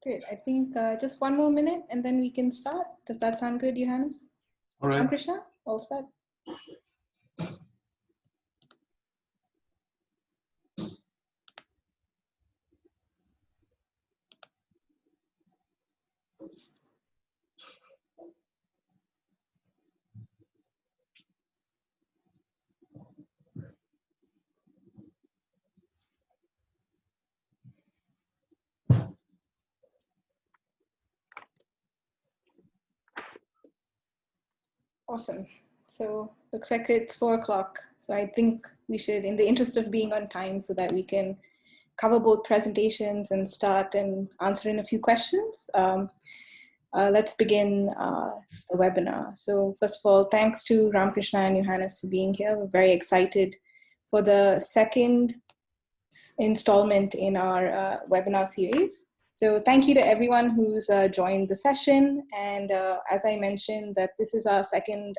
Great. I think just one more minute and then we can start. Does that sound good, Johannes? All right. Krishna, all set? Awesome. So looks like it's 4 o'clock. So I think we should, in the interest of being on time so that we can cover both presentations and start and answer in a few questions, let's begin the webinar. So first of all, thanks to Ramakrishna and Johannes for being here. We're very excited for the second installment in our webinar series. So thank you to everyone who's joined the session. And as I mentioned, that this is our second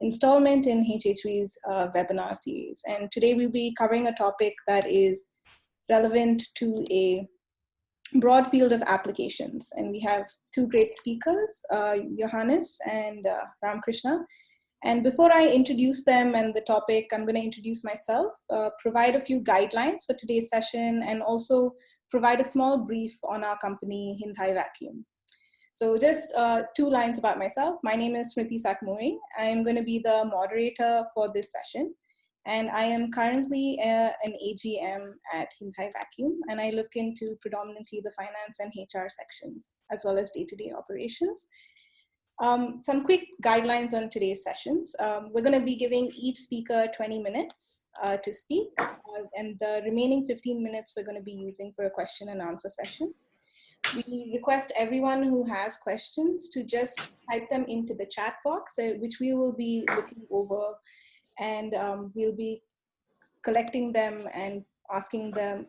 installment in HHV's webinar series. And today we'll be covering a topic that is relevant to a broad field of applications. And we have two great speakers, Johannes and Ramakrishna. And before I introduce them and the topic, I'm going to introduce myself, provide a few guidelines for today's session, and also provide a small brief on our company, Hyundai Vacuum. So just 2 lines about myself. My name is Smriti Sakmuri. I'm going to be the moderator for this session. And I am currently an AGM at Hyundai Vacuum, and I look into predominantly the finance and HR sections, as well as day-to-day operations. Some quick guidelines on today's sessions. We're going to be giving each speaker 20 minutes to speak, and the remaining 15 minutes we're going to be using for a question and answer session. We request everyone who has questions to just type them into the chat box, which we will be looking over, and we'll be collecting them and asking them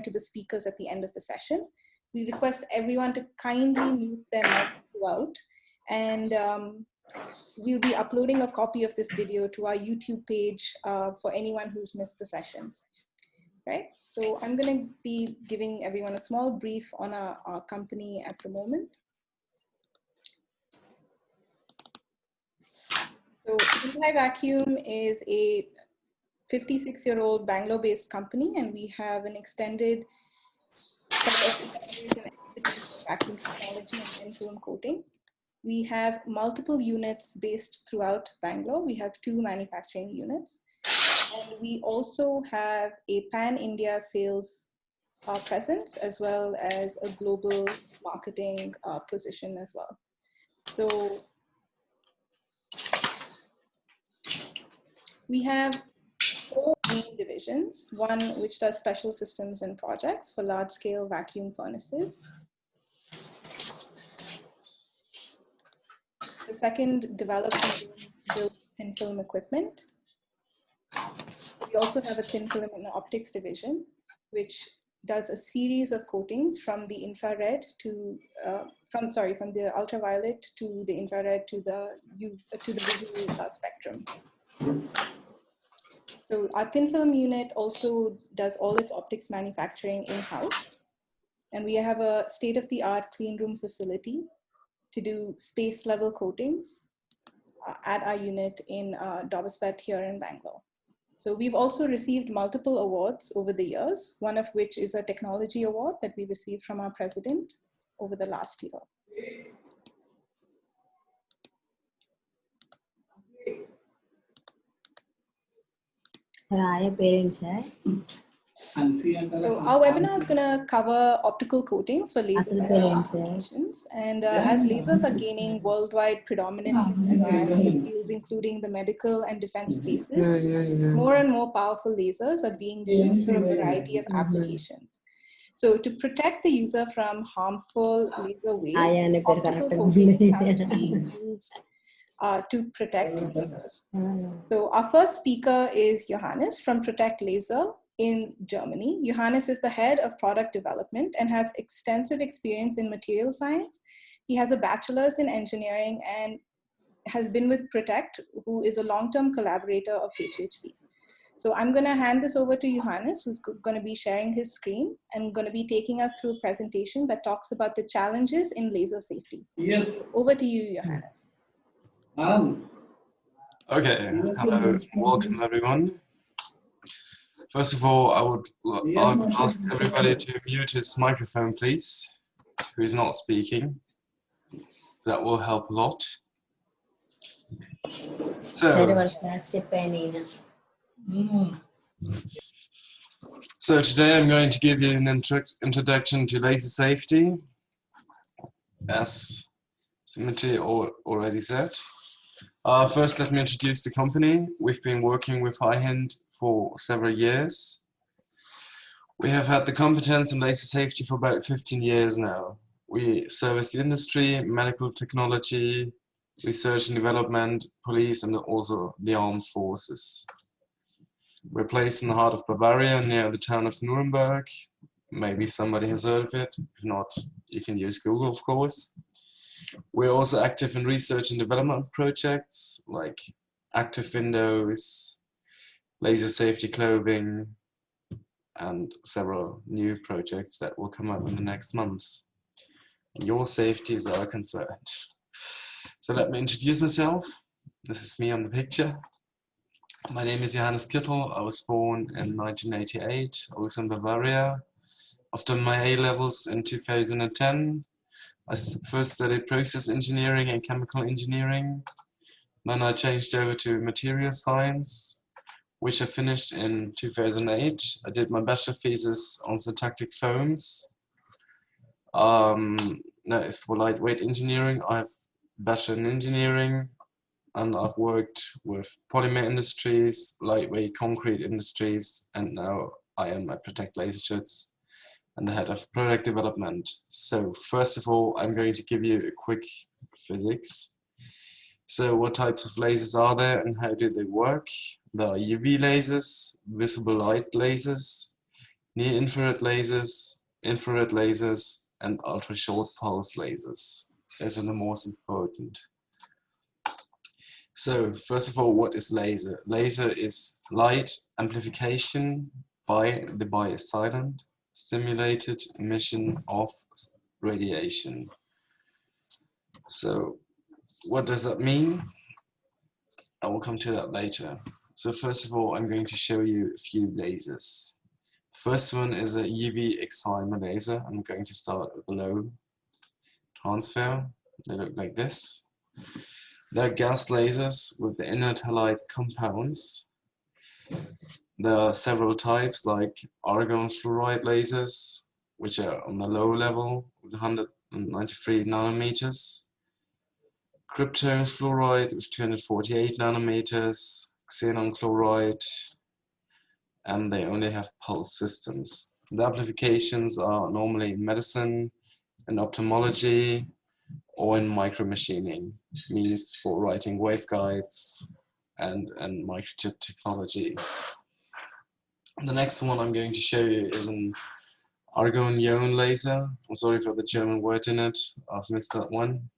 to the speakers at the end of the session. We request everyone to kindly mute their mics throughout. And we'll be uploading a copy of this video to our YouTube page for anyone who's missed the session. Right? So I'm going to be giving everyone a small brief on our company at the moment. So Hyundai Vacuum is a 56-year-old Bangalore-based company, and we have an extended set of experience and expertise in vacuum technology and thin-film coating. We have multiple units based throughout Bangalore. We have 2 manufacturing units. And we also have a pan-India sales presence, as well as a global marketing position as well. So we have 4 main divisions, one which does special systems and projects for large-scale vacuum furnaces. The second develops and builds thin film equipment. We also have a thin film and optics division, which does a series of coatings from the infrared to, from the ultraviolet to the infrared to the visual spectrum. So our thin film unit also does all its optics manufacturing in-house. And we have a state-of-the-art clean room facility to do space level coatings at our unit in Dobbespet here in Bangalore. So we've also received multiple awards over the years, one of which is a technology award that we received from our president over the last year. So our webinar is going to cover optical coatings for laser applications. And as lasers are gaining worldwide predominance in environmental fields, including the medical and defense spaces, more and more powerful lasers are being used for a variety of applications. So to protect the user from harmful laser waves, optical coatings have to be used to protect users. So our first speaker is Johannes from Protect Laser in Germany. Johannes is the head of product development and has extensive experience in material science. He has a bachelor's in engineering and has been with Protect, who is a long-term collaborator of HHV. So I'm going to hand this over to Johannes, who's going to be sharing his screen and going to be taking us through a presentation that talks about the challenges in laser safety. Yes. Over to you, Johannes. Okay, hello, welcome everyone. First of all, I would ask everybody to mute his microphone, please, who is not speaking. That will help a lot. So today I'm going to give you an introduction to laser safety, as Symmetry already said. First, let me introduce the company. We've been working with HiHand for several years. We have had the competence in laser safety for about 15 years now. We service the industry, medical technology, research and development, police, and also the armed forces. We're placed in the heart of Bavaria, near the town of Nuremberg. Maybe somebody has heard of it. If not, you can use Google, of course. We're also active in research and development projects like active windows, laser safety clothing, and several new projects that will come up in the next months. Your safety is our concern. So let me introduce myself. This is me on the picture. My name is Johannes Kittel. I was born in 1988, also in Bavaria. After my A-levels in 2010, I first studied process engineering and chemical engineering. Then I changed over to material science, which I finished in 2008. I did my bachelor thesis on syntactic foams. That is for lightweight engineering. I have bachelor in engineering, and I've worked with polymer industries, lightweight concrete industries, and now I am at Protect Laserschutz and the head of product development. So first of all, I'm going to give you a quick physics. So what types of lasers are there and how do they work? There are UV lasers, visible light lasers, near-infrared lasers, infrared lasers, and ultra-short pulse lasers. Those are the most important. So first of all, what is laser? Laser is light amplification by the bias silent, stimulated emission of radiation. So what does that mean? I will come to that later. So first of all, I'm going to show you a few lasers. First one is a UV Excimer laser. I'm going to start with the low transfer. They look like this. They're gas lasers with the inert halide compounds. There are several types like argon fluoride lasers, which are on the low level with 193 nanometers. Krypton fluoride with 248 nanometers, xenon chloride, and they only have pulse systems. The applications are normally in medicine, in ophthalmology, or in micromachining, means for writing waveguides and microchip technology. The next one I'm going to show you is an argon-ion laser. I'm sorry for the German word in it, I've missed that one.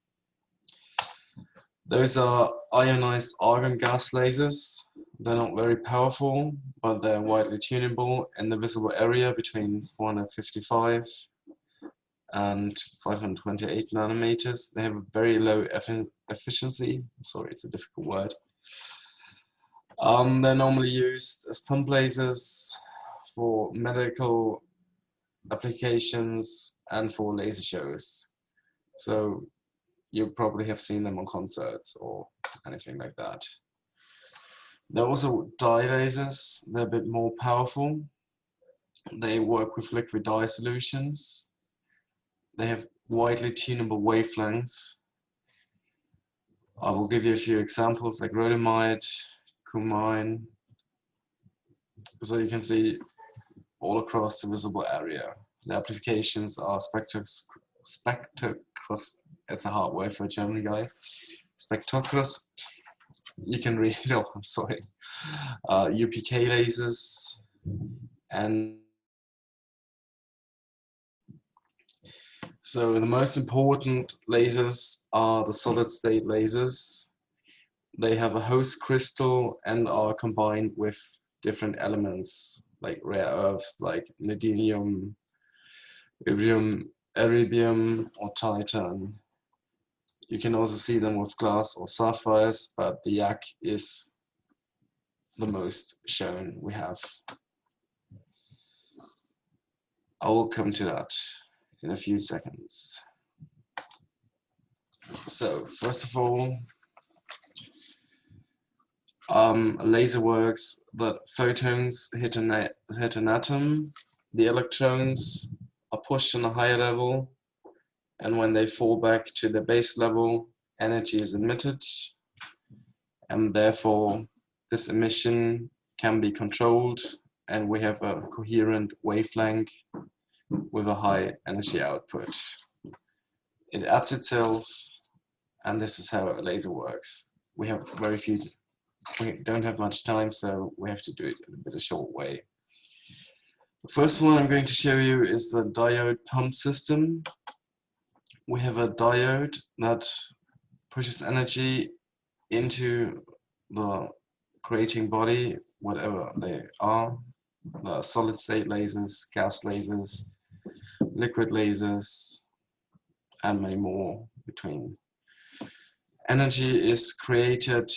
Those are ionized argon gas lasers. They're not very powerful, but they're widely tunable in the visible area between 455 and 528 nanometers. They have a very low efficiency. Sorry, it's a difficult word. They're normally used as pump lasers for medical applications and for laser shows. So you probably have seen them on concerts or anything like that. They're also dye lasers. They're a bit more powerful. They work with liquid dye solutions. They have widely tunable wavelengths. I will give you a few examples like rhodamide, cumine, so you can see all across the visible area. The applications are it's a hard word for a German guy. Spectrocros, you can read it, oh, I'm sorry. UPK lasers, and so the most important lasers are the solid state lasers. They have a host crystal and are combined with different elements like rare earths like neodymium, iridium, or titan. You can also see them with glass or sapphires, but the yak is the most shown we have. I will come to that in a few seconds. So first of all, a laser works that photons hit an atom, the electrons are pushed on a higher level, and when they fall back to the base level, energy is emitted, and therefore this emission can be controlled, and we have a coherent wavelength with a high energy output. It adds itself, and this is how a laser works. We don't have much time, so we have to do it in a bit of a short way. The first one I'm going to show you is the diode pump system. We have a diode that pushes energy into the creating body, whatever they are, the solid state lasers, gas lasers, liquid lasers, and many more between. Energy is created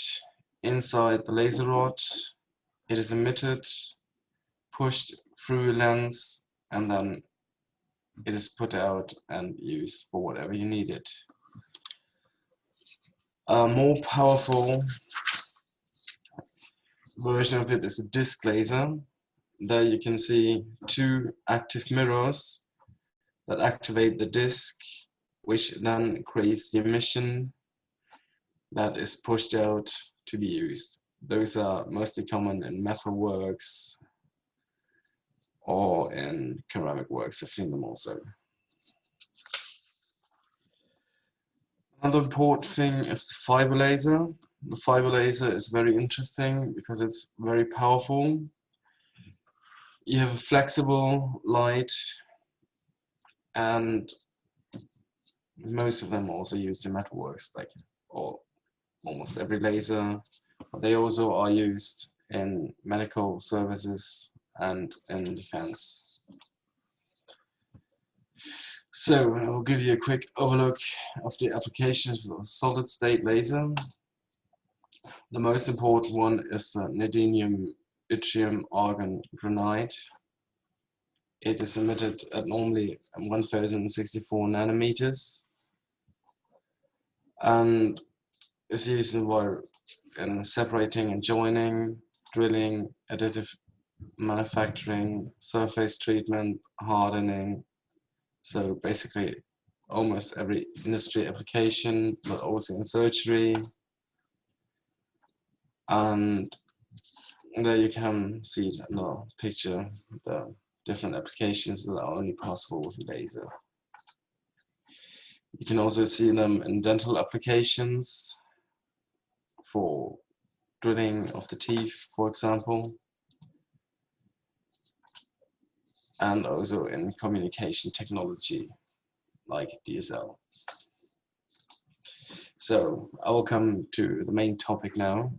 inside the laser rod. It is emitted, pushed through a lens, and then it is put out and used for whatever you need it. A more powerful version of it is a disc laser. There you can see two active mirrors that activate the disc, which then creates the emission that is pushed out to be used. Those are mostly common in metal works or in ceramic works. I've seen them also. Another important thing is the fiber laser. The fiber laser is very interesting because it's very powerful. You have a flexible light, and most of them are also used in metalworks, like almost every laser. They also are used in medical services and in defense. So I'll give you a quick overlook of the applications of solid state laser. The most important one is the neodymium yttrium argon granite. It is emitted at normally 1064 nanometers and is used in separating and joining, drilling, additive manufacturing, surface treatment, hardening. So basically almost every industry application, but also in surgery. And there you can see it in the picture, the different applications that are only possible with laser. You can also see them in dental applications for drilling of the teeth, for example, and also in communication technology like DSL. So I will come to the main topic now.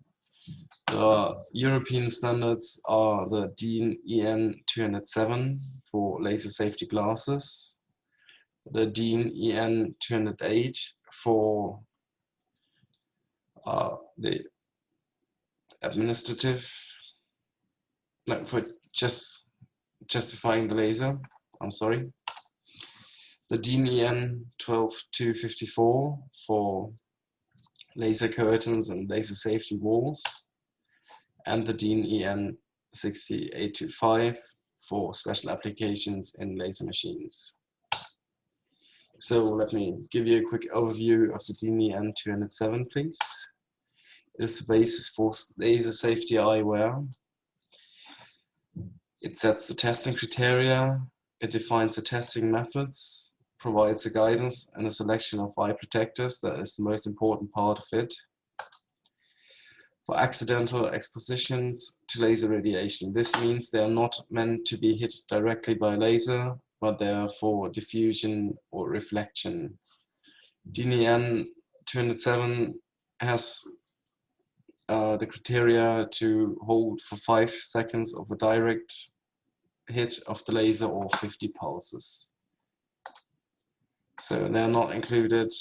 The European standards are the DIN EN 207 for laser safety glasses, the DIN EN 208 for the administrative, no, for just justifying the laser, I'm sorry. The DIN EN 12254 for laser curtains and laser safety walls, and the DIN EN 6825 for special applications in laser machines. So let me give you a quick overview of the DIN EN 207, please. It is the basis for laser safety eyewear. It sets the testing criteria, it defines the testing methods, provides the guidance and a selection of eye protectors. That is the most important part of it. For accidental expositions to laser radiation, this means they are not meant to be hit directly by laser, but they are for diffusion or reflection. DIN EN 207 has the criteria to hold for 5 seconds of a direct hit of the laser or 50 pulses. So they're not included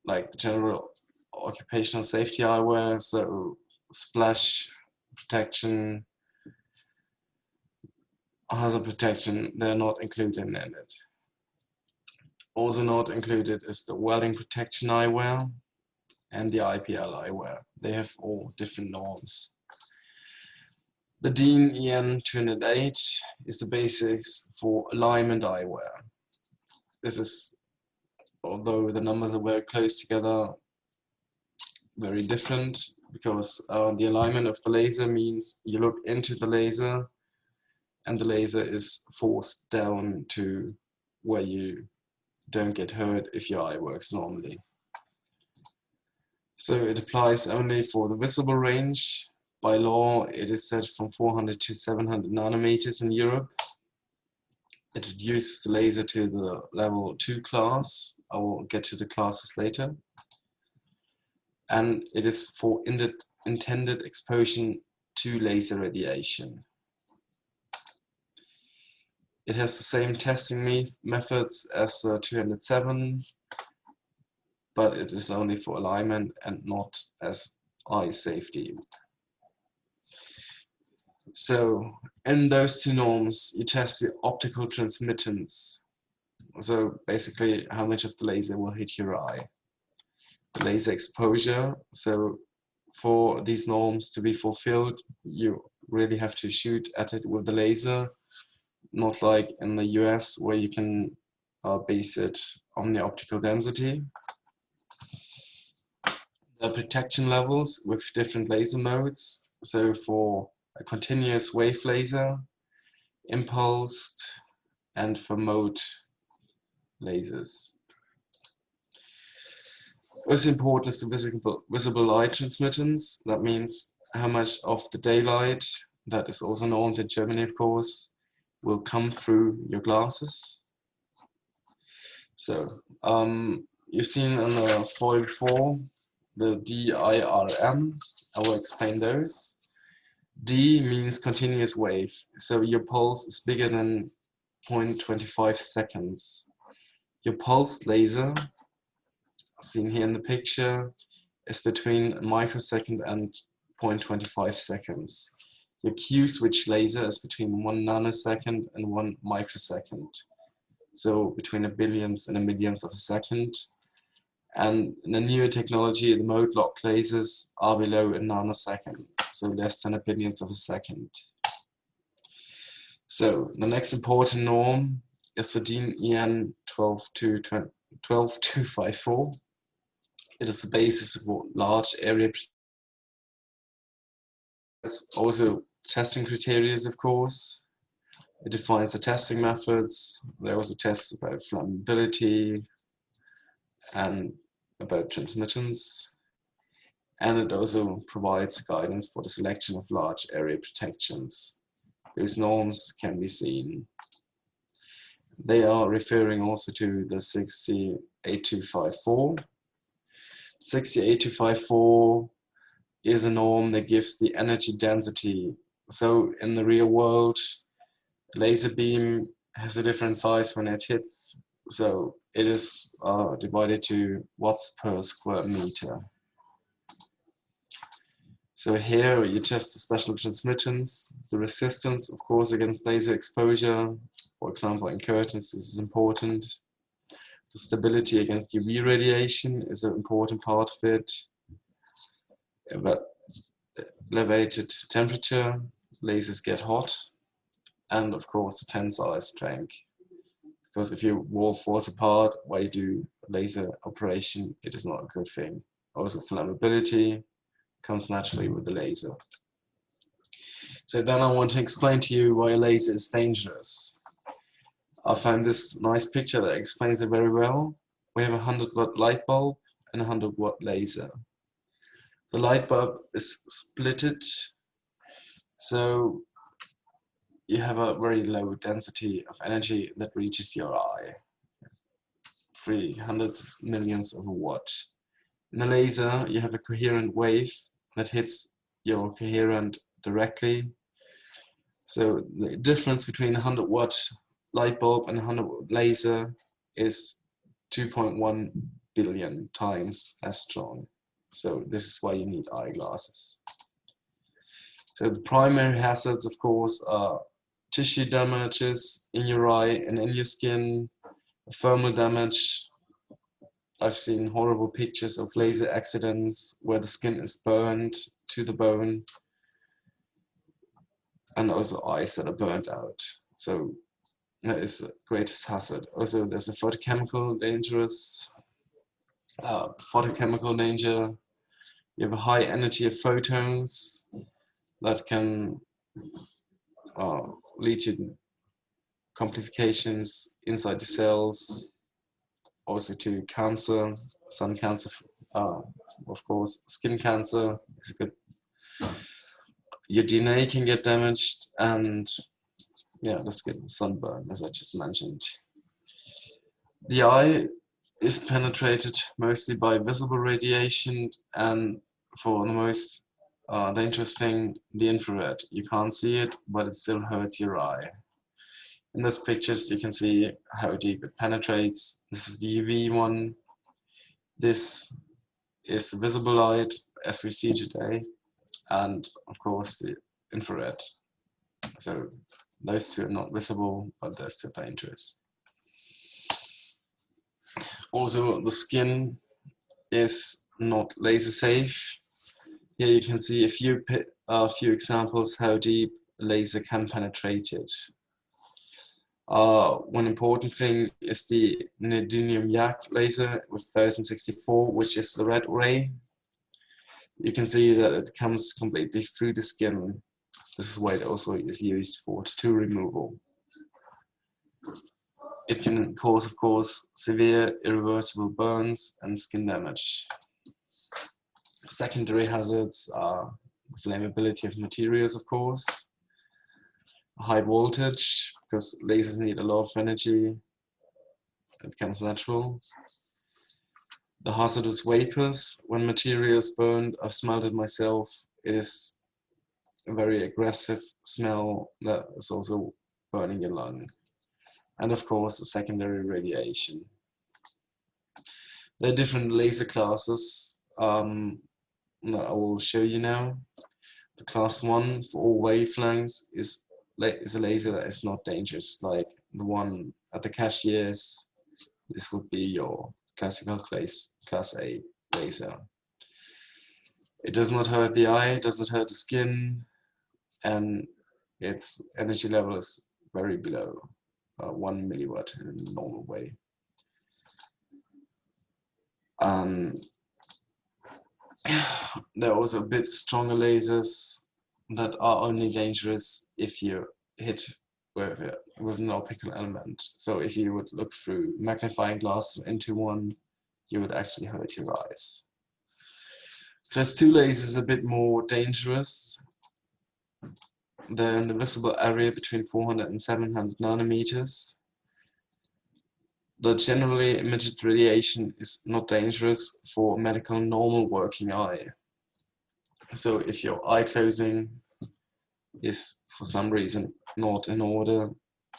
like the general occupational safety eyewear, so splash protection, hazard protection, they're not included in it. Also not included is the welding protection eyewear and the IPL eyewear. They have all different norms. The DIN EN 208 is the basis for alignment eyewear. This is, although the numbers are very close together, very different, because the alignment of the laser means you look into the laser and the laser is forced down to where you don't get hurt if your eye works normally. So it applies only for the visible range. By law, it is set from 400 to 700 nanometers in Europe. It reduces the laser to the level 2 class. I will get to the classes later. And it is for intended exposure to laser radiation. It has the same testing methods as 207, but it is only for alignment and not as eye safety. So in those two norms, you test the optical transmittance. So basically how much of the laser will hit your eye. The laser exposure, so for these norms to be fulfilled, you really have to shoot at it with the laser, not like in the US where you can base it on the optical density. The protection levels with different laser modes. So for a continuous wave laser, impulsed, and for mode lasers. Also important is the visible light transmittance. That means how much of the daylight, that is also known in Germany of course, will come through your glasses. So you've seen on the foil 4 the DIRM. I will explain those. D means continuous wave, so your pulse is bigger than 0.25 seconds. Your pulsed laser, seen here in the picture, is between a microsecond and 0.25 seconds. Your Q-switch laser is between 1 nanosecond and 1 microsecond. So between a billionth and a millionth of a second. And in the newer technology, the mode lock lasers are below a nanosecond, so less than a billionth of a second. So the next important norm is the DIN EN 12254. It is the basis of large area. It's also testing criteria, of course. It defines the testing methods. There was a test about flammability and about transmittance. And it also provides guidance for the selection of large area protections. Those norms can be seen. They are referring also to the 68254. 68254 is a norm that gives the energy density. So in the real world, a laser beam has a different size when it hits. So it is divided to watts per square meter. So here you test the special transmittance, the resistance, of course, against laser exposure. For example, in curtains, this is important. The stability against UV radiation is an important part of it. Elevated temperature, lasers get hot. And of course, the tensile strength. Because if you wall force apart while you do a laser operation, it is not a good thing. Also, flammability comes naturally with the laser. So then I want to explain to you why a laser is dangerous. I found this nice picture that explains it very well. We have a 100-watt light bulb and a 100-watt laser. The light bulb is splitted, so you have a very low density of energy that reaches your eye. 300 millionths of a watt. In the laser, you have a coherent wave that hits your coherent directly. So the difference between a 100-watt light bulb and a 100-watt laser is 2.1 billion times as strong. So this is why you need eyeglasses. So the primary hazards, of course, are tissue damages in your eye and in your skin, thermal damage. I've seen horrible pictures of laser accidents where the skin is burned to the bone, and also eyes that are burned out. So that is the greatest hazard. Also, there's a photochemical danger. You have a high energy of photons that can lead to complications inside the cells, also to cancer, sun cancer, of course, skin cancer is a good. Your DNA can get damaged, and yeah, the skin sunburn, as I just mentioned. The eye is penetrated mostly by visible radiation, and for the most dangerous thing, the infrared. You can't see it, but it still hurts your eye. In those pictures, you can see how deep it penetrates. This is the UV one. This is the visible light, as we see today, and of course the infrared. So those two are not visible, but they're still dangerous. Also, the skin is not laser safe. Here you can see a few examples how deep a laser can penetrate it. One important thing is the neodymium-YAG laser with 1064, which is the red ray. You can see that it comes completely through the skin. This is why it also is used for tattoo removal. It can cause, of course, severe irreversible burns and skin damage. Secondary hazards are flammability of materials, of course, high voltage, because lasers need a lot of energy. It becomes natural. The hazardous vapors, when material is burned, I've smelled it myself. It is a very aggressive smell that is also burning your lung. And of course, the secondary radiation. There are different laser classes that I will show you now. The class 1 for all wavelengths is a laser that is not dangerous, like the one at the cashiers. This would be your classical class A laser. It does not hurt the eye, it does not hurt the skin, and its energy level is very below 1 milliwatt in a normal way. There are also a bit stronger lasers that are only dangerous if you hit with an optical element. So if you would look through magnifying glasses into one, you would actually hurt your eyes. Class 2 lasers is a bit more dangerous. They're in the visible area between 400 and 700 nanometers. The generally emitted radiation is not dangerous for medical normal working eye. So if your eye closing is for some reason not in order,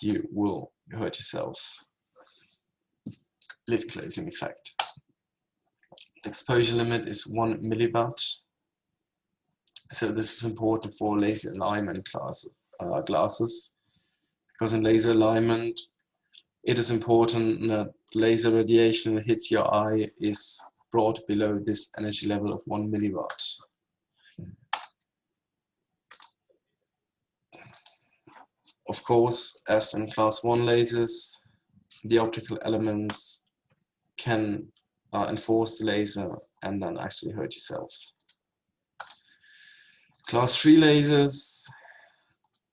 you will hurt yourself. Lid closing effect. The exposure limit is 1 milliwatt. So this is important for laser alignment glasses, because in laser alignment, it is important that laser radiation that hits your eye is brought below this energy level of 1 milliwatt. Of course, as in class 1 lasers, the optical elements can enforce the laser and then actually hurt yourself. Class 3 lasers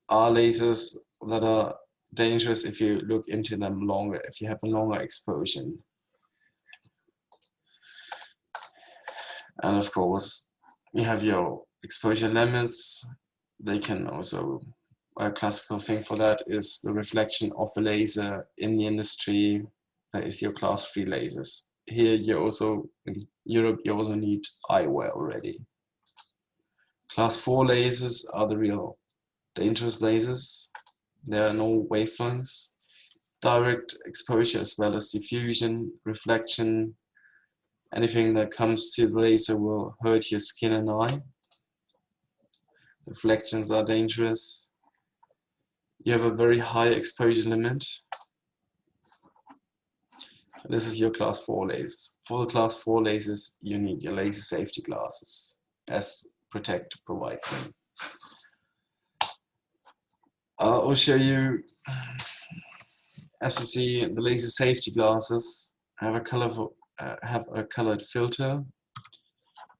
are lasers that are dangerous if you look into them longer, if you have a longer exposure. And of course, you have your exposure limits. They can also, a classical thing for that is the reflection of a laser in the industry. That is your class 3 lasers. Here you also, in Europe, you also need eyewear already. Class 4 lasers are the real dangerous lasers. There are no wavelengths. Direct exposure as well as diffusion, reflection, anything that comes to the laser will hurt your skin and eye. Reflections are dangerous. You have a very high exposure limit. This is your class 4 lasers. For the class 4 lasers, you need your laser safety glasses, as Protect provides them. I'll show you, as you see, the laser safety glasses have a colored filter,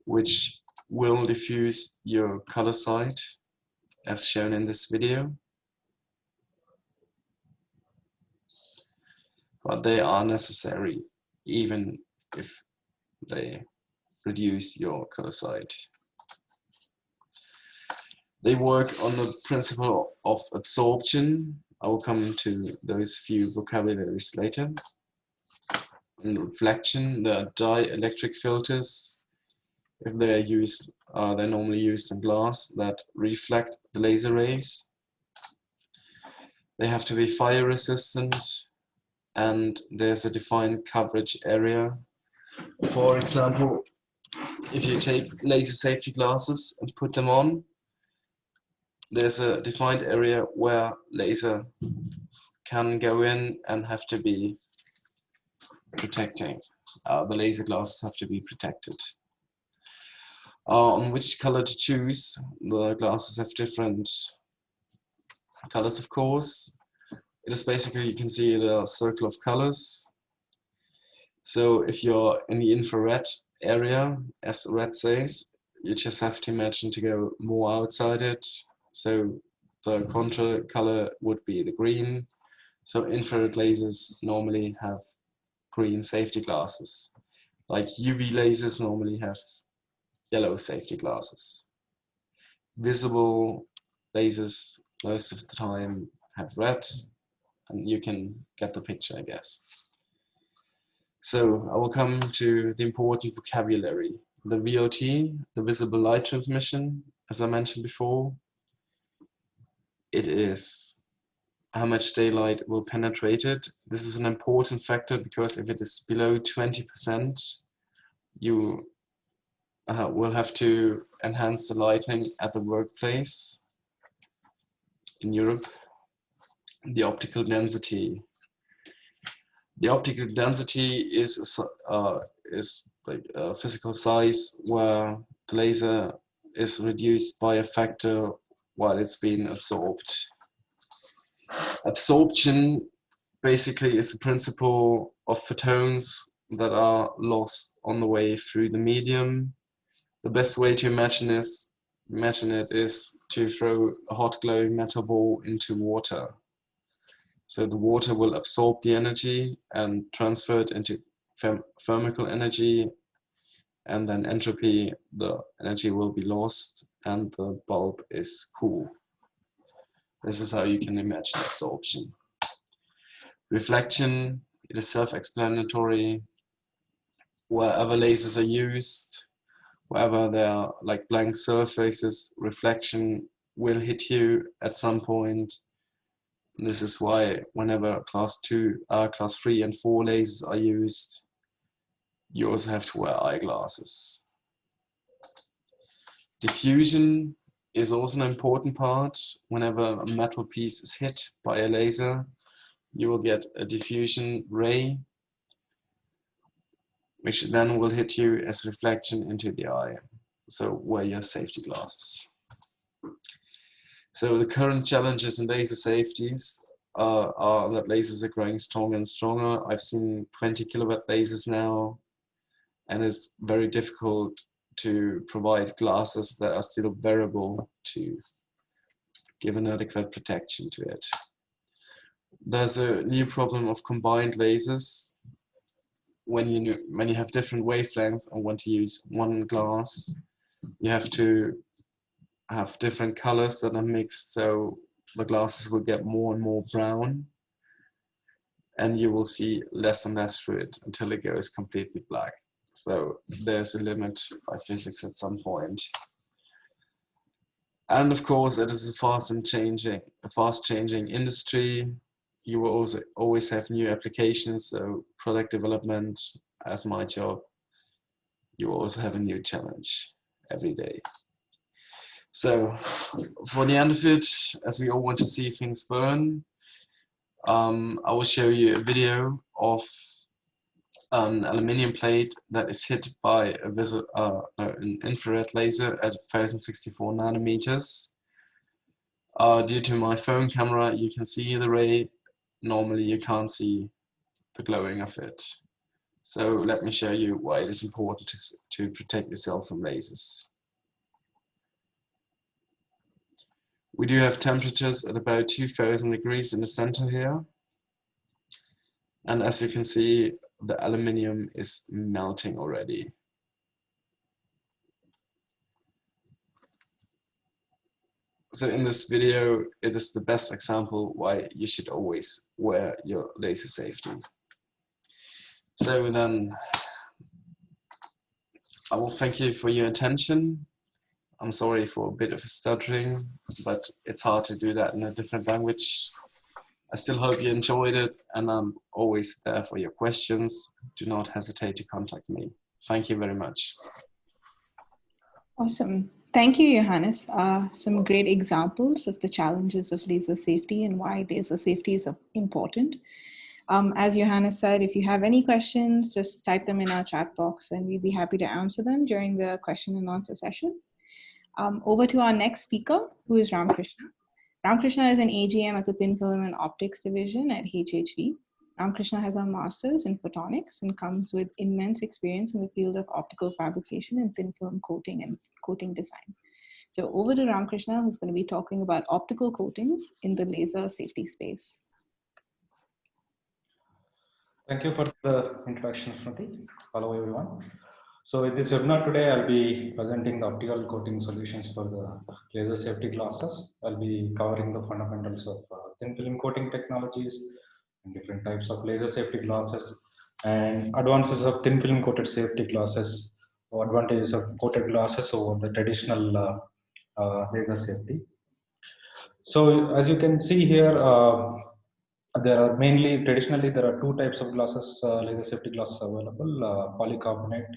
which will diffuse your color side, as shown in this video. But they are necessary, even if they reduce your color side. They work on the principle of absorption. I will come to those few vocabularies later. And reflection, the dielectric filters, if they are used, they're normally used in glass that reflect the laser rays. They have to be fire resistant, and there's a defined coverage area. For example, if you take laser safety glasses and put them on, there's a defined area where lasers can go in and have to be protected. The laser glasses have to be protected. On which color to choose, the glasses have different colors, of course. It is basically, you can see the circle of colors. So if you're in the infrared area, as the red says, you just have to imagine to go more outside it. So the contra color would be the green. So infrared lasers normally have green safety glasses. Like UV lasers normally have yellow safety glasses. Visible lasers most of the time have red, and you can get the picture, I guess. So I will come to the important vocabulary. The VOT, the visible light transmission, as I mentioned before, it is how much daylight will penetrate it. This is an important factor because if it is below 20%, you will have to enhance the lighting at the workplace. In Europe, the optical density. The optical density is like a physical size where the laser is reduced by a factor while it's being absorbed. Absorption basically is the principle of photons that are lost on the way through the medium. The best way to imagine it is to throw a hot glowing metal ball into water. So the water will absorb the energy and transfer it into thermal energy, and then entropy, the energy will be lost and the bulb is cool. This is how you can imagine absorption. Reflection, it is self-explanatory. Wherever lasers are used, wherever there are like blank surfaces, reflection will hit you at some point. This is why whenever class 3 and 4 lasers are used, you also have to wear eyeglasses. Diffusion is also an important part. Whenever a metal piece is hit by a laser, you will get a diffusion ray, which then will hit you as reflection into the eye. So wear your safety glasses. So the current challenges in laser safeties are that lasers are growing stronger and stronger. I've seen 20 kilowatt lasers now, and it's very difficult to provide glasses that are still wearable to give an adequate protection to it. There's a new problem of combined lasers. When you have different wavelengths and want to use one glass, you have to have different colors that are mixed, so the glasses will get more and more brown, and you will see less and less through it until it goes completely black. So there's a limit by physics at some point. And of course, it is a fast changing industry. You will also always have new applications. So product development, as my job, you will also have a new challenge every day. So for the end of it, as we all want to see things burn, I will show you a video of an aluminium plate that is hit by an infrared laser at 1064 nanometers. Due to my phone camera, you can see the ray. Normally, you can't see the glowing of it. So let me show you why it is important to protect yourself from lasers. We do have temperatures at about 2000 degrees in the center here. And as you can see, the aluminium is melting already. So in this video, it is the best example why you should always wear your laser safety. So then, I will thank you for your attention. I'm sorry for a bit of stuttering, but it's hard to do that in a different language. I still hope you enjoyed it, and I'm always there for your questions. Do not hesitate to contact me. Thank you very much. Awesome. Thank you, Johannes. Some great examples of the challenges of laser safety and why laser safety is important. As Johannes said, if you have any questions, just type them in our chat box and we'd be happy to answer them during the question and answer session. Over to our next speaker, who is Ramkrishna. Ramkrishna is an AGM at the Thin Film and Optics Division at HHV. Ramkrishna has a master's in photonics and comes with immense experience in the field of optical fabrication and thin film coating and coating design. So over to Ramkrishna, who's going to be talking about optical coatings in the laser safety space. Thank you for the introduction, Smriti. Hello, everyone. So in this webinar today, I'll be presenting the optical coating solutions for the laser safety glasses. I'll be covering the fundamentals of thin film coating technologies and different types of laser safety glasses and advances of thin film coated safety glasses or advantages of coated glasses over the traditional laser safety. So as you can see here, there are traditionally there are two types of glasses, laser safety glasses available, polycarbonate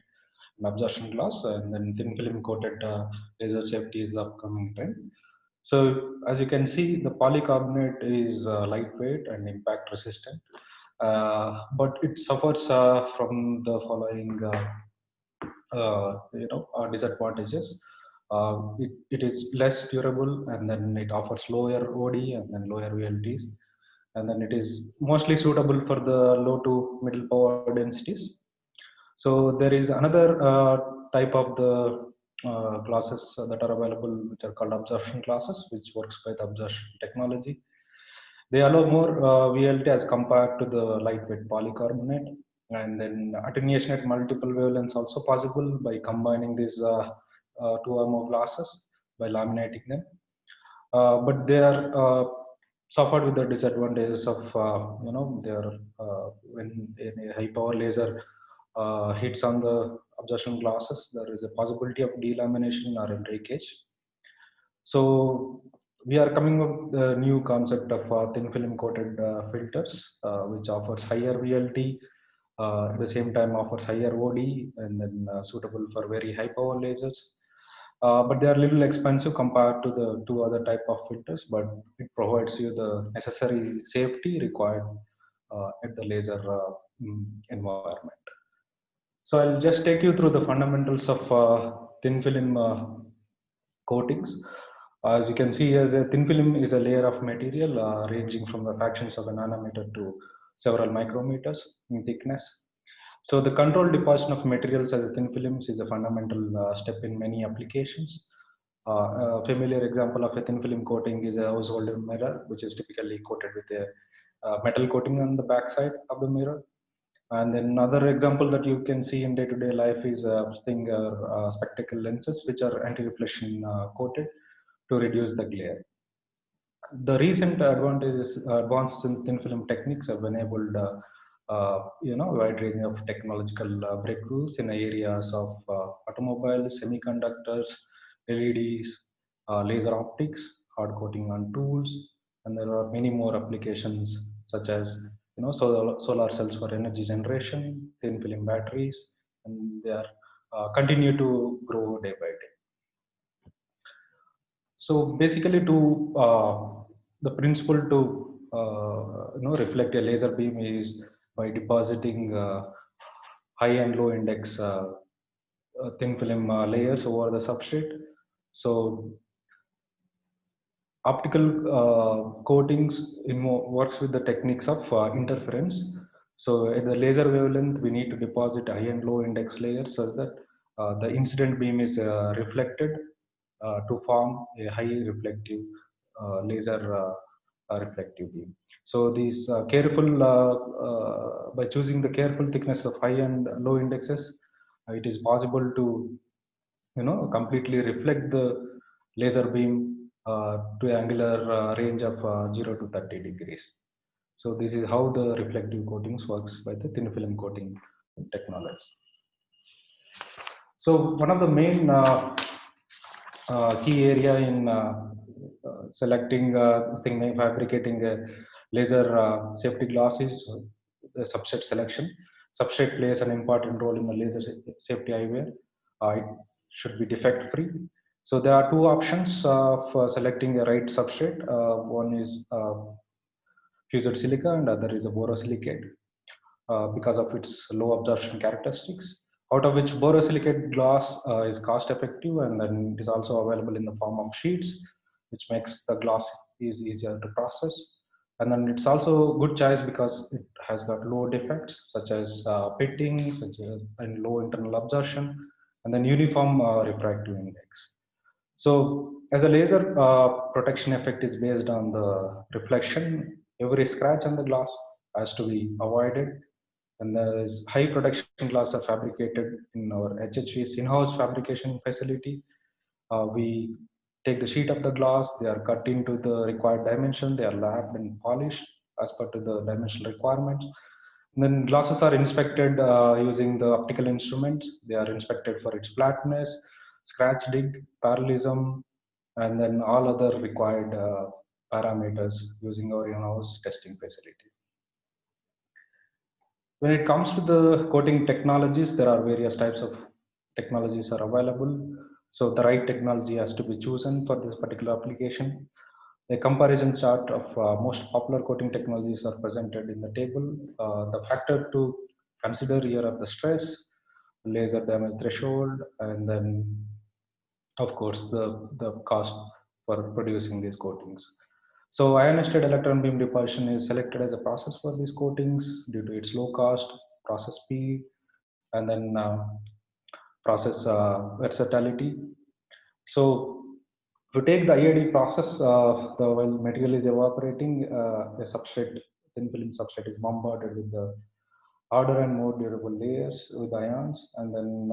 and absorption glass, and then thin film coated laser safety is the upcoming trend. So as you can see, the polycarbonate is lightweight and impact resistant, but it suffers from the following disadvantages. It is less durable, and then it offers lower OD and then lower VLTs, and then it is mostly suitable for the low to middle power densities. So there is another type of the glasses that are available, which are called absorption glasses, which works by the absorption technology. They allow more VLT as compared to the lightweight polycarbonate, and then attenuation at multiple wavelengths also possible by combining these two or more glasses by laminating them. But they are suffered with the disadvantages of when a high power laser hits on the absorption glasses, there is a possibility of delamination or breakage. So we are coming up with the new concept of thin film coated filters, which offers higher VLT, at the same time offers higher OD, and then suitable for very high power lasers. But they are a little expensive compared to the two other type of filters, but it provides you the necessary safety required at the laser environment. So I'll just take you through the fundamentals of thin film coatings. As you can see, as a thin film is a layer of material ranging from the fractions of a nanometer to several micrometers in thickness. So the controlled deposition of materials as a thin films is a fundamental step in many applications. A familiar example of a thin film coating is a household mirror, which is typically coated with a metal coating on the backside of the mirror. And then another example that you can see in day-to-day life is spectacle lenses, which are anti-reflection coated to reduce the glare. The recent advances in thin film techniques have enabled a wide range of technological breakthroughs in areas of automobiles, semiconductors, LEDs, laser optics, hard coating on tools, and there are many more applications such as solar cells for energy generation, thin film batteries, and they are continue to grow day by day. So basically, to the principle to reflect a laser beam is by depositing high and low index thin film layers over the substrate. So optical coatings works with the techniques of interference. So at the laser wavelength, we need to deposit high and low index layers such that the incident beam is reflected to form a high reflective laser reflective beam. So these by choosing the careful thickness of high and low indexes, it is possible to completely reflect the laser beam to angular range of 0 to 30 degrees. So this is how the reflective coatings works by the thin film coating technology. So one of the main key area in selecting fabricating a laser safety glass is the substrate selection. Substrate plays an important role in the laser safety eyewear. It should be defect free. So there are two options for selecting a right substrate. One is fused silica and other is a borosilicate because of its low absorption characteristics. Out of which borosilicate glass is cost effective, and then it is also available in the form of sheets, which makes the glass easier to process. And then it's also a good choice because it has got low defects such as pitting, and low internal absorption, and then uniform refractive index. So as a laser protection effect is based on the reflection, every scratch on the glass has to be avoided. And there is high protection glass are fabricated in our HHV's in-house fabrication facility. We take the sheet of the glass, they are cut into the required dimension, they are lapped and polished as per to the dimensional requirements. And then glasses are inspected using the optical instruments. They are inspected for its flatness, scratch dig, parallelism, and then all other required parameters using our in-house testing facility. When it comes to the coating technologies, there are various types of technologies are available. So the right technology has to be chosen for this particular application. A comparison chart of most popular coating technologies are presented in the table. The factor to consider here are the stress, laser damage threshold, and then of course the cost for producing these coatings. So ionisted electron beam deposition is selected as a process for these coatings due to its low cost, process speed, and then process versatility. So to take the IAD process, while material is evaporating, a substrate, thin film substrate is bombarded with the harder and more durable layers with ions, and then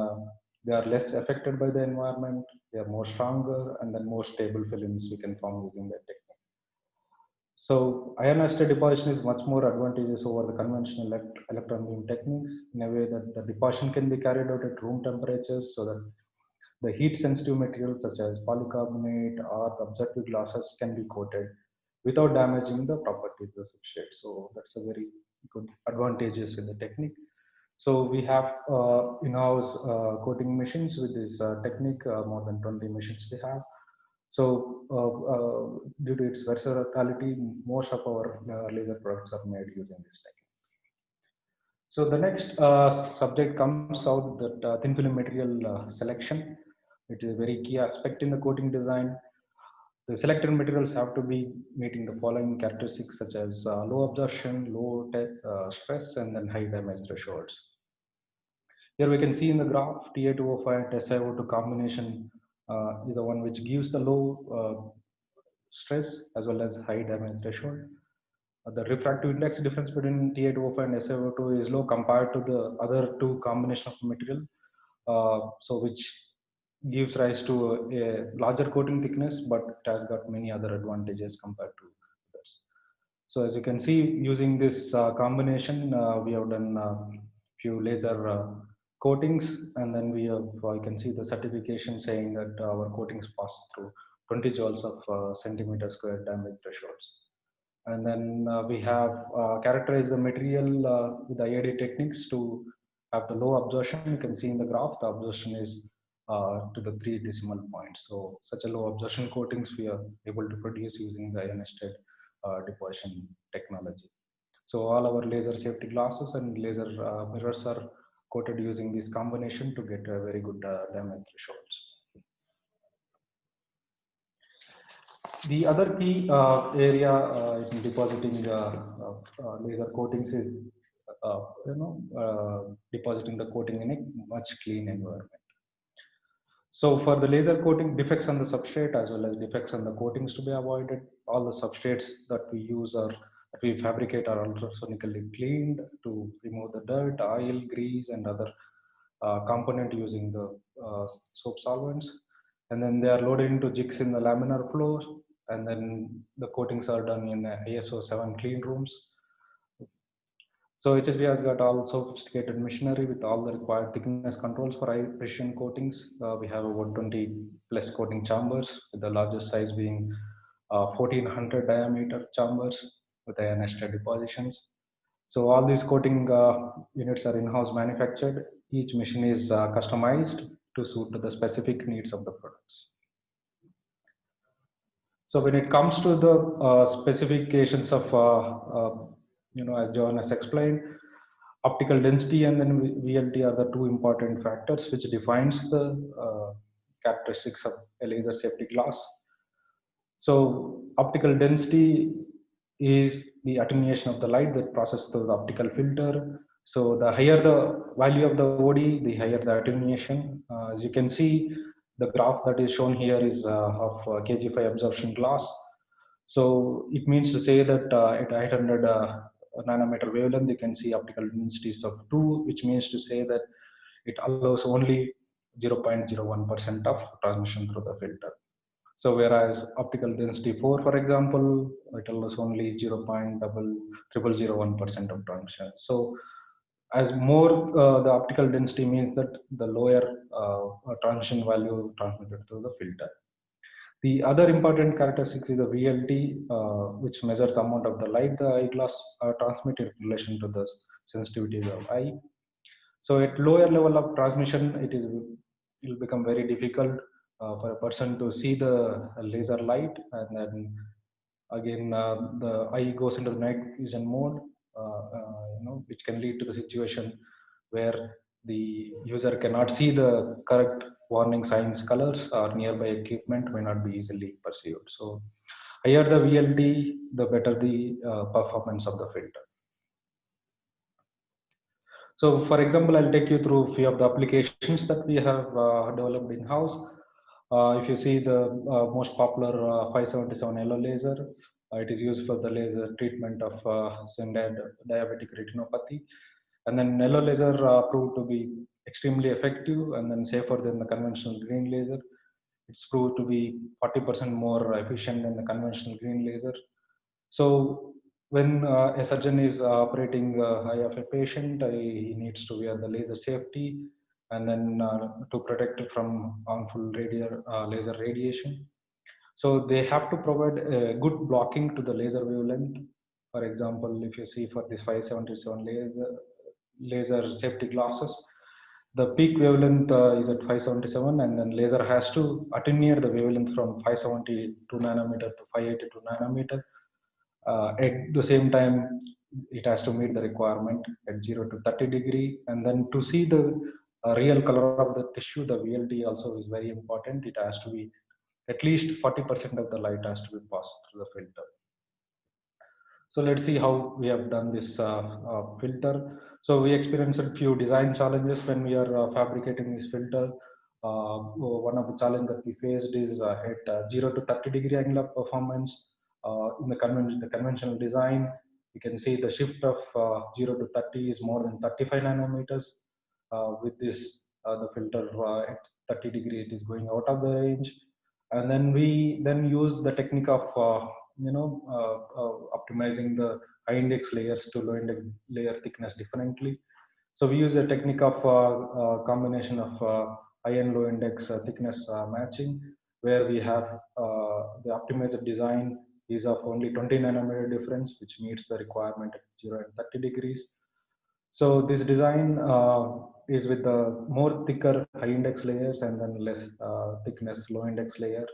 they are less affected by the environment, they are more stronger, and then more stable films we can form using that technique. So ionized deposition is much more advantageous over the conventional electron beam techniques in a way that the deposition can be carried out at room temperatures so that the heat sensitive materials such as polycarbonate or the objective glasses can be coated without damaging the properties of the substrate. So that's a very good advantages with the technique. So we have in-house coating machines with this technique, more than 20 machines we have. So due to its versatility, most of our laser products are made using this technique. So the next subject comes out that thin film material selection. It is a very key aspect in the coating design. The selected materials have to be meeting the following characteristics such as low absorption, low stress, and then high damage thresholds. Here we can see in the graph, Ta205 and SiO2 combination is the one which gives the low stress as well as high damage threshold. The refractive index difference between Ta205 and SiO2 is low compared to the other two combination of material, so which gives rise to a larger coating thickness, but it has got many other advantages compared to others. So as you can see, using this combination, we have done few laser coatings, and then we have, you can see the certification saying that our coatings pass through 20 joules of centimeter square damage thresholds. And then we have characterized the material with IAD techniques to have the low absorption. You can see in the graph, the absorption is to the 3 decimal points. So such a low absorption coatings we are able to produce using the ion-nested deposition technology. So all our laser safety glasses and laser mirrors are coated using this combination to get a very good damage thresholds. The other key area in depositing laser coatings is depositing the coating in a much clean environment. So for the laser coating, defects on the substrate as well as defects on the coatings to be avoided. All the substrates that we use or that we fabricate are ultrasonically cleaned to remove the dirt, oil, grease, and other component using the soap solvents. And then they are loaded into jigs in the laminar flow, and then the coatings are done in ISO 7 clean rooms. So HHV has got all sophisticated machinery with all the required thickness controls for high precision coatings. We have over 20 plus coating chambers, with the largest size being 1400 diameter chambers with nested depositions. So all these coating units are in-house manufactured. Each machine is customized to suit the specific needs of the products. So when it comes to the specifications of as John has explained, optical density and then VLT are the two important factors which defines the characteristics of a laser safety glass. So optical density is the attenuation of the light that passes through the optical filter. So the higher the value of the OD, the higher the attenuation. As you can see, the graph that is shown here is of Kg5 absorption glass. So it means to say that at 800 nanometer wavelength, you can see optical densities of 2, which means to say that it allows only 0.01% of transmission through the filter. So whereas optical density 4, for example, it allows only 0.0001% of transmission. So as more the optical density means that the lower transmission value transmitted through the filter. The other important characteristic is the VLT, which measures the amount of the light the eyeglass transmits in relation to the sensitivity of eye. So at lower level of transmission, it will become very difficult for a person to see the laser light, and then again the eye goes into the night vision mode, which can lead to the situation where the user cannot see the correct warning signs, colors, or nearby equipment may not be easily perceived. So higher the VLT, the better the performance of the filter. So for example, I'll take you through a few of the applications that we have developed in-house. If you see the most popular 577 yellow laser, it is used for the laser treatment of diabetic retinopathy. And then yellow laser proved to be extremely effective and then safer than the conventional green laser. It's proved to be 40% more efficient than the conventional green laser. So when a surgeon is operating eye of a patient, he needs to wear the laser safety and then to protect it from harmful laser radiation. So they have to provide a good blocking to the laser wavelength. For example, if you see for this 577 laser safety glasses, the peak wavelength is at 577, and then laser has to attenuate the wavelength from 572 nanometer to 582 nanometer. At the same time, it has to meet the requirement at 0 to 30 degree. And then to see the real color of the tissue, the VLT also is very important. It has to be at least 40% of the light has to be passed through the filter. So let's see how we have done this filter. So we experienced a few design challenges when we are fabricating this filter. One of the challenges that we faced is at 0 to 30 degree angular performance. In the conventional design, you can see the shift of 0 to 30 is more than 35 nanometers. With this, the filter at 30 degree, it is going out of the range. And then we use the technique of optimizing the high index layers to low index layer thickness differently. So we use a technique of combination of high and low index thickness matching, where we have the optimized design is of only 20 nanometer difference, which meets the requirement at 0 and 30 degrees. So this design is with the more thicker high index layers and then less thickness low index layer.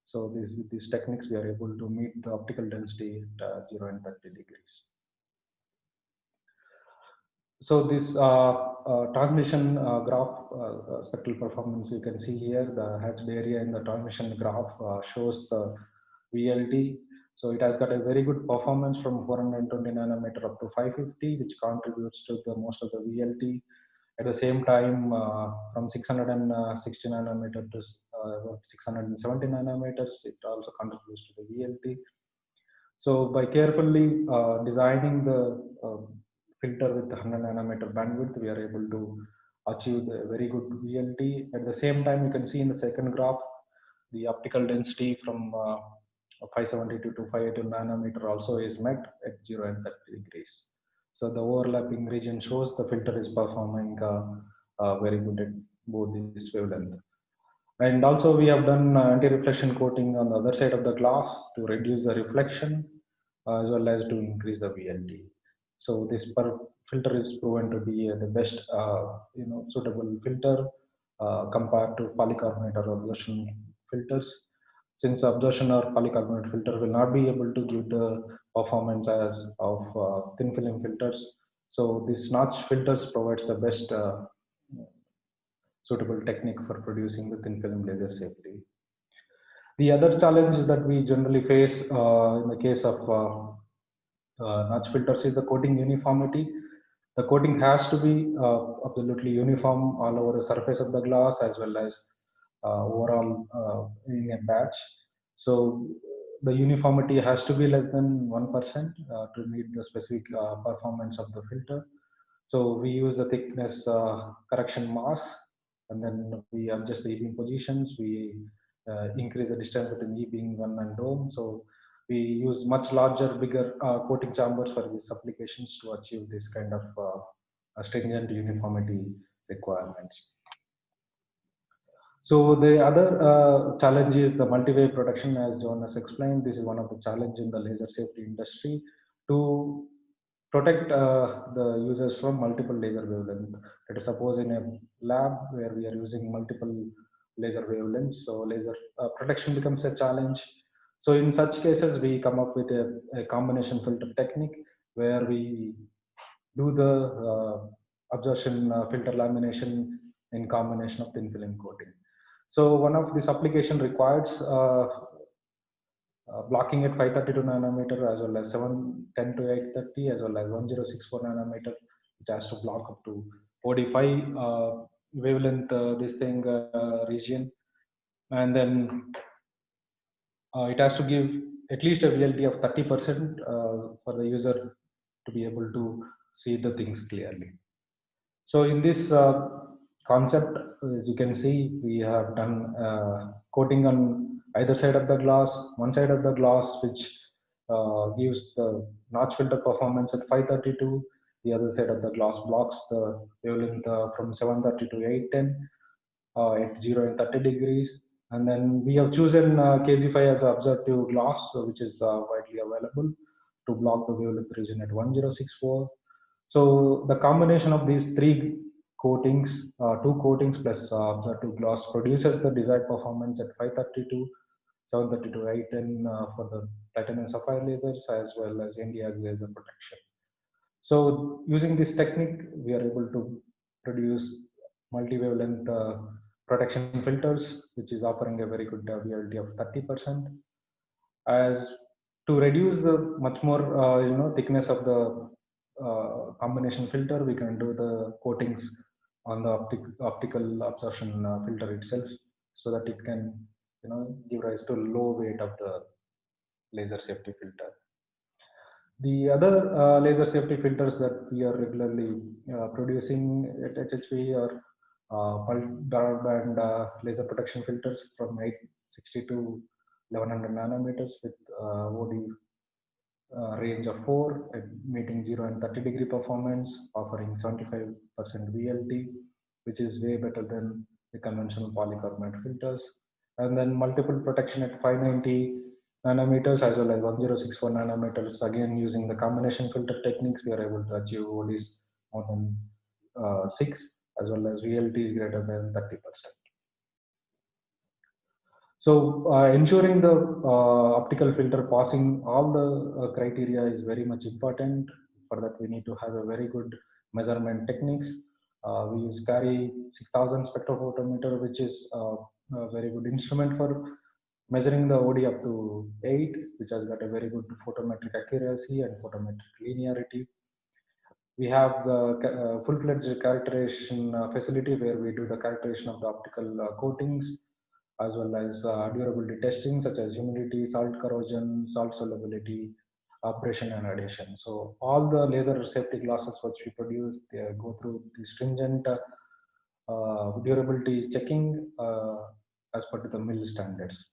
So with these techniques, we are able to meet the optical density at 0 and 30 degrees. So this transmission graph spectral performance, you can see here the hatched area in the transmission graph shows the VLT. So it has got a very good performance from 420 nanometer up to 550, which contributes to the most of the VLT. At the same time, from 660 nanometer to 670 nanometers, it also contributes to the VLT. So by carefully designing the filter with 100 nanometer bandwidth, we are able to achieve the very good VLT. At the same time, you can see in the second graph, the optical density from 572 to 580 nanometer also is met at 0 and 30 degrees. So the overlapping region shows the filter is performing very good at both this wavelength. And also we have done anti-reflection coating on the other side of the glass to reduce the reflection as well as to increase the VLT. So this filter is proven to be the best suitable filter compared to polycarbonate or absorption filters. Since absorption or polycarbonate filter will not be able to give the performance as of thin film filters. So this notch filters provides the best suitable technique for producing the thin film laser safely. The other challenge that we generally face in the case of notch filters is the coating uniformity. The coating has to be absolutely uniform all over the surface of the glass as well as overall in a batch. So the uniformity has to be less than 1% to meet the specific performance of the filter. So we use the thickness correction mask, and then we adjust the e-beam positions. We increase the distance between e-beam 1 and dome. So we use much larger, bigger coating chambers for these applications to achieve this kind of stringent uniformity requirements. So the other challenge is the multi-wave protection, as John has explained. This is one of the challenges in the laser safety industry to protect the users from multiple laser wavelengths. Let us suppose in a lab where we are using multiple laser wavelengths, so laser protection becomes a challenge. So in such cases, we come up with a combination filter technique where we do the absorption filter lamination in combination of thin film coating. So one of this application requires blocking at 532 nanometer as well as 710 to 830 as well as 1064 nanometer, which has to block up to 45 wavelength this thing region, and then it has to give at least a VLT of 30% for the user to be able to see the things clearly. So in this concept, as you can see, we have done coating on either side of the glass. One side of the glass which gives the notch filter performance at 532. The other side of the glass blocks the wavelength from 730 to 810 at 0 and 30 degrees. And then we have chosen KZ5 as observative glass, which is widely available to block the wavelength region at 1064. So the combination of these three coatings, two coatings plus observative glass produces the desired performance at 532, 732, 810 for the titanium sapphire lasers as well as NDR laser protection. So using this technique, we are able to produce multi-wavelength protection filters, which is offering a very good VLT of 30%. As to reduce the much more thickness of the combination filter, we can do the coatings on the optical absorption filter itself, so that it can give rise to low weight of the laser safety filter. The other laser safety filters that we are regularly producing at HHV are broadband laser protection filters from 860 to 1100 nanometers with OD range of 4, meeting 0 and 30 degree performance, offering 75% VLT, which is way better than the conventional polycarbonate filters. And then multiple protection at 590 nanometers as well as 1064 nanometers. Again, using the combination filter techniques, we are able to achieve ODs more than 6, as well as VLT is greater than 30%. So ensuring the optical filter passing all the criteria is very much important. For that, we need to have a very good measurement techniques. We use carry 6000 spectrophotometer, which is a very good instrument for measuring the OD up to 8, which has got a very good photometric accuracy and photometric linearity. We have the full-fledged characterization facility where we do the characterization of the optical coatings, as well as durability testing such as humidity, salt corrosion, salt solubility, abrasion and adhesion. So all the laser safety glasses which we produce, they go through the stringent durability checking as per the mill standards.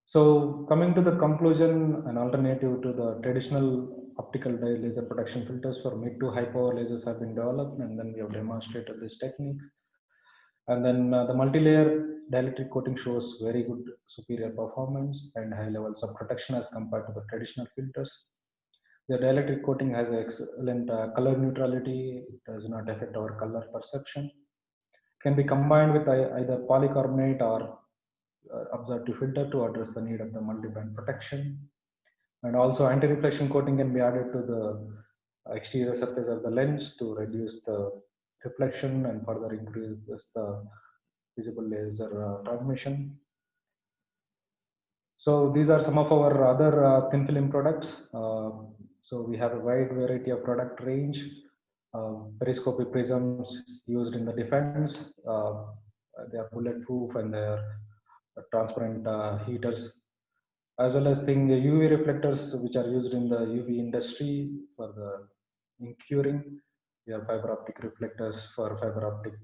So coming to the conclusion, an alternative to the traditional optical dye laser protection filters for mid to high power lasers have been developed, and then we have demonstrated this technique. And then the multi-layer dielectric coating shows very good superior performance and high levels of protection as compared to the traditional filters. The dielectric coating has excellent color neutrality. It does not affect our color perception. It can be combined with either polycarbonate or absorptive filter to address the need of the multi-band protection. And also anti-reflection coating can be added to the exterior surface of the lens to reduce the reflection and further increase the visible laser transmission. So these are some of our other thin film products. So we have a wide variety of product range. Periscopic prisms used in the defense. They are bulletproof and they are transparent heaters, as well as UV reflectors which are used in the UV industry for the curing. We have fiber optic reflectors for fiber optic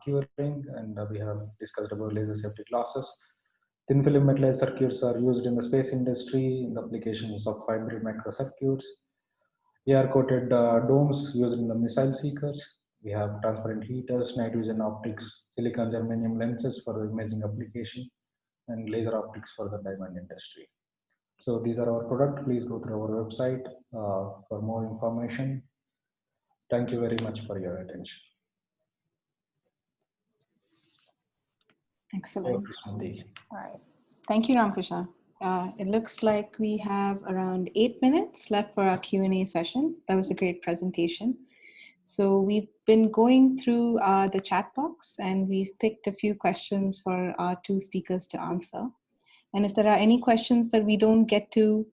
curing, and we have discussed about laser safety glasses. Thin film metallized circuits are used in the space industry in the applications of hybrid microcircuits. AR coated domes used in the missile seekers. We have transparent heaters, night vision optics, silicon germanium lenses for the imaging application, and laser optics for the diamond industry. So these are our products. Please go to our website for more information. Thank you very much for your attention. Excellent. All right. Thank you, Ramkrishna. It looks like we have around 8 minutes left for our Q&A session. That was a great presentation. So we've been going through the chat box and we've picked a few questions for our two speakers to answer. And if there are any questions that we don't get to,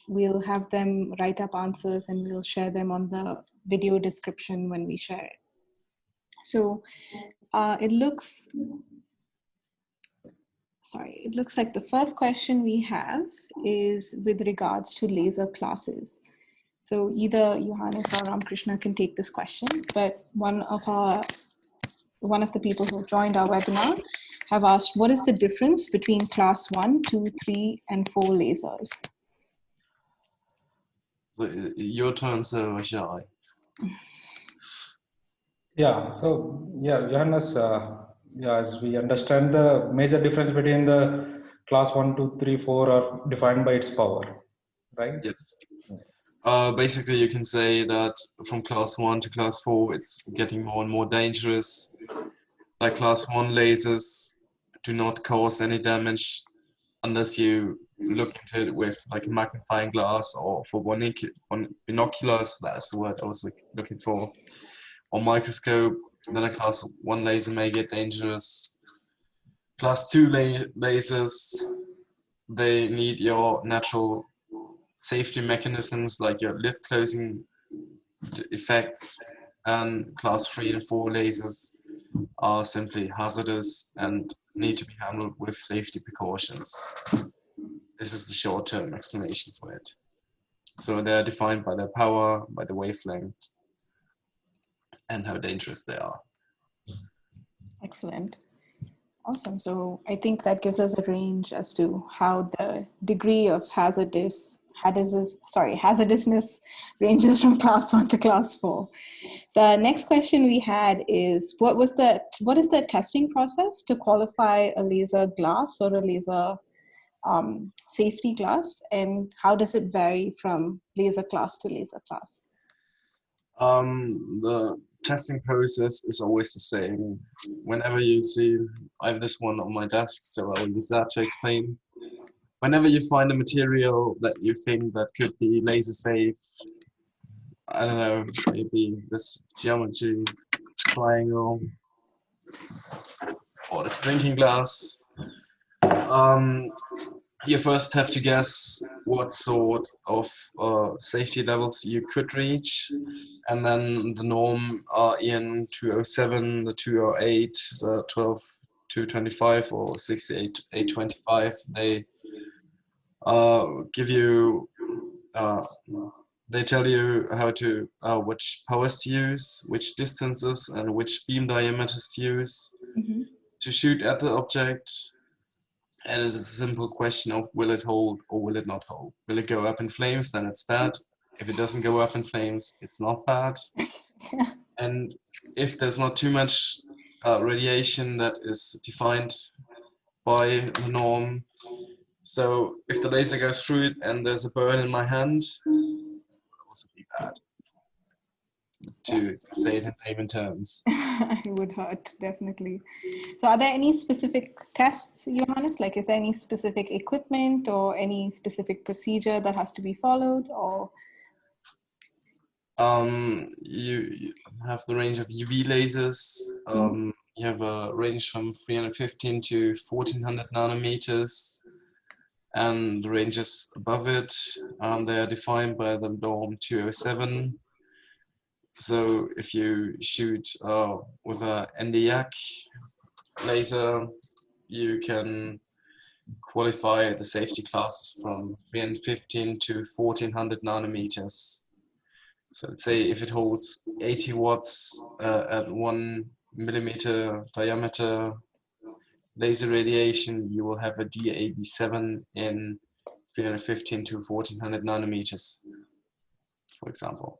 we'll have them write up answers and we'll share them on the video description when we share it. So it looks like the first question we have is with regards to laser classes. So either Johannes or Ramkrishna can take this question, but one of the people who joined our webinar have asked, what is the difference between class 1, 2, 3, and 4 lasers? So your turn, sir, Shai. Yeah, so yeah, Johannes, as we understand, the major difference between the class 1, 2, 3, 4 are defined by its power, right? Yes. Basically, you can say that from class 1 to class 4, it's getting more and more dangerous. Like class 1 lasers do not cause any damage unless you look into it with like a magnifying glass or for binoculars, that's the word I was looking for, or microscope. Then a class 1 laser may get dangerous. Class 2 lasers, they need your natural safety mechanisms like your lid closing effects, and class 3 and 4 lasers are simply hazardous and need to be handled with safety precautions. This is the short-term explanation for it. So they're defined by their power, by the wavelength, and how dangerous they are. Excellent. Awesome. So I think that gives us a range as to how the degree of hazardous hazardousness ranges from class 1 to class 4. The next question we had is, what is the testing process to qualify a laser glass or a laser safety glass, and how does it vary from laser class to laser class? The testing process is always the same. Whenever you see, I have this one on my desk, so I'll use that to explain. Whenever you find a material that you think that could be laser safe, I don't know, maybe this geometry triangle or this drinking glass, you first have to guess what sort of safety levels you could reach, and then the norm in 207, the 208, the 12225 or 68825, they give you they tell you how to which powers to use, which distances, and which beam diameters to use to shoot at the object. And it is a simple question of will it hold or will it not hold? Will it go up in flames? Then it's bad. If it doesn't go up in flames, it's not bad. Yeah. And if there's not too much radiation that is defined by the norm, so if the laser goes through it and there's a burn in my hand, it will also be bad. To say it in layman terms. It would hurt, definitely. So are there any specific tests, Johannes? Like, is there any specific equipment or any specific procedure that has to be followed, or? You have the range of UV lasers. You have a range from 315 to 1400 nanometers. And the ranges above it, they are defined by the norm 207. So if you shoot with a Nd:YAG laser, you can qualify the safety classes from 315 to 1400 nanometers. So let's say if it holds 80 watts at 1 millimeter diameter laser radiation, you will have a DAB7 in 315 to 1400 nanometers, for example.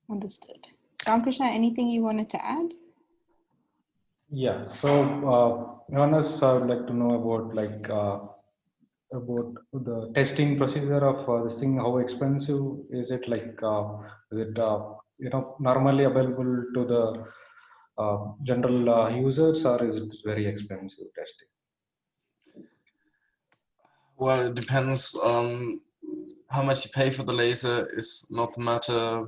Understood. Ramkrishna, anything you wanted to add? Yeah, so Johannes, I would like to know about the testing procedure of this thing. How expensive is it? Like, is it normally available to the general users, or is it very expensive testing? Well, it depends on how much you pay for the laser is not the matter.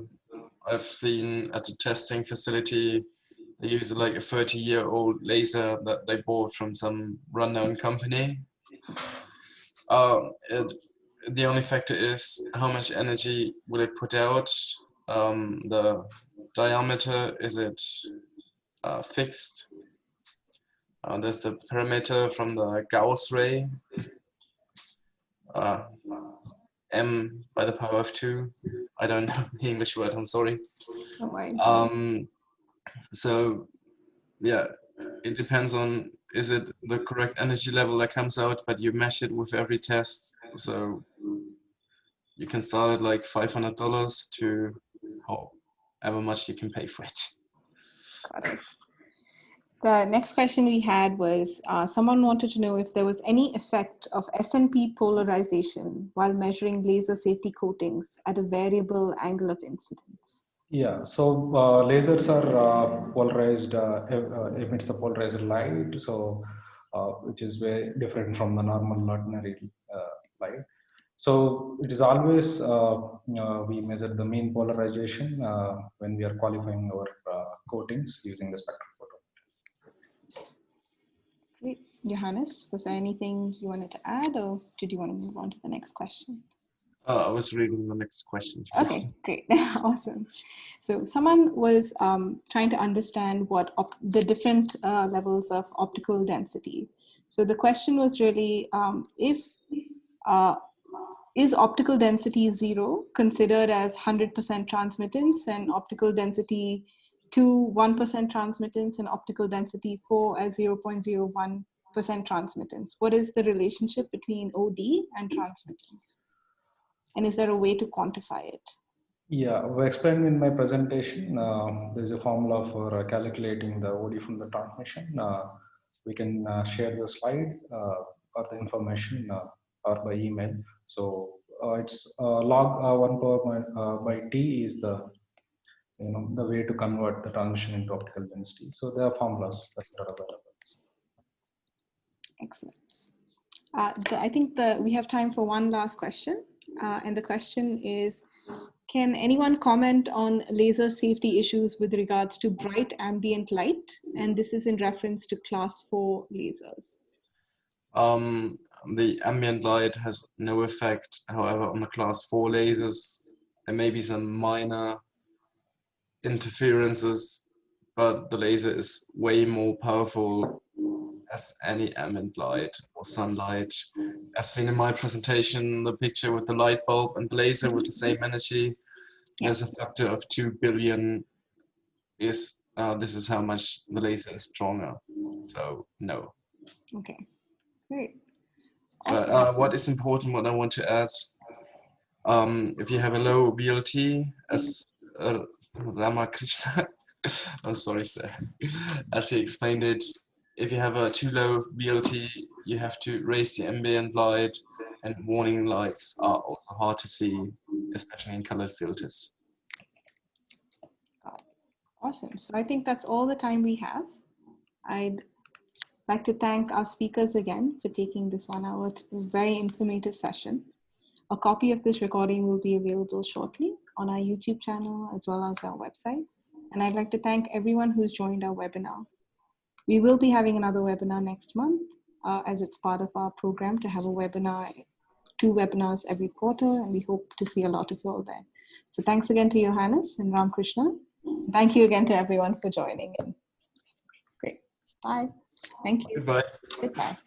I've seen at the testing facility, they use like a 30-year-old laser that they bought from some run-known company. The only factor is how much energy will it put out. The diameter, is it fixed? There's the parameter from the Gauss ray. M by the power of 2. I don't know the English word, I'm sorry. So yeah, it depends on, is it the correct energy level that comes out, but you mesh it with every test. So you can start at like $500 to however much you can pay for it. Got it. The next question we had was, someone wanted to know if there was any effect of SNP polarization while measuring laser safety coatings at a variable angle of incidence. Yeah, so lasers are polarized, emits the polarized light, so which is very different from the normal ordinary light. So it is always, we measure the mean polarization when we are qualifying our coatings using the spectrophotometer. Great. Johannes, was there anything you wanted to add, or did you want to move on to the next question? I was reading the next question. Okay, great. Awesome. So someone was trying to understand what the different levels of optical density. So the question was really, is optical density 0 considered as 100% transmittance, and optical density 2, 1% transmittance, and optical density 4 as 0.01 transmittance. What is the relationship between OD and transmittance? And is there a way to quantify it? Yeah, I explained in my presentation. There's a formula for calculating the OD from the transmission. We can share the slide or the information or by email. So it's log 1 power by T is the the way to convert the transmission into optical density. So there are formulas that are available. Excellent. I think we have time for one last question. And the question is, can anyone comment on laser safety issues with regards to bright ambient light? And this is in reference to class 4 lasers. The ambient light has no effect. However, on the class 4 lasers, there may be some minor interferences, but the laser is way more powerful as any ambient light or sunlight. As seen in my presentation, the picture with the light bulb and the laser with the same energy, there's a factor of 2 billion. This is how much the laser is stronger. So no. Okay, great. But Awesome. what is important, what I want to add, if you have a low VLT, as Ramakrishna, I'm sorry, sir, as he explained it, if you have a too low VLT, you have to raise the ambient light, and warning lights are also hard to see, especially in colored filters. Awesome. So I think that's all the time we have. I'd like to thank our speakers again for taking this 1 hour, very informative session. A copy of this recording will be available shortly on our YouTube channel as well as our website. And I'd like to thank everyone who's joined our webinar. We will be having another webinar next month as it's part of our program to have a webinar, 2 webinars every quarter, and we hope to see a lot of you all there. So thanks again to Johannes and Ramakrishna. Thank you again to everyone for joining in. Great. Bye. Thank you. Goodbye. Goodbye.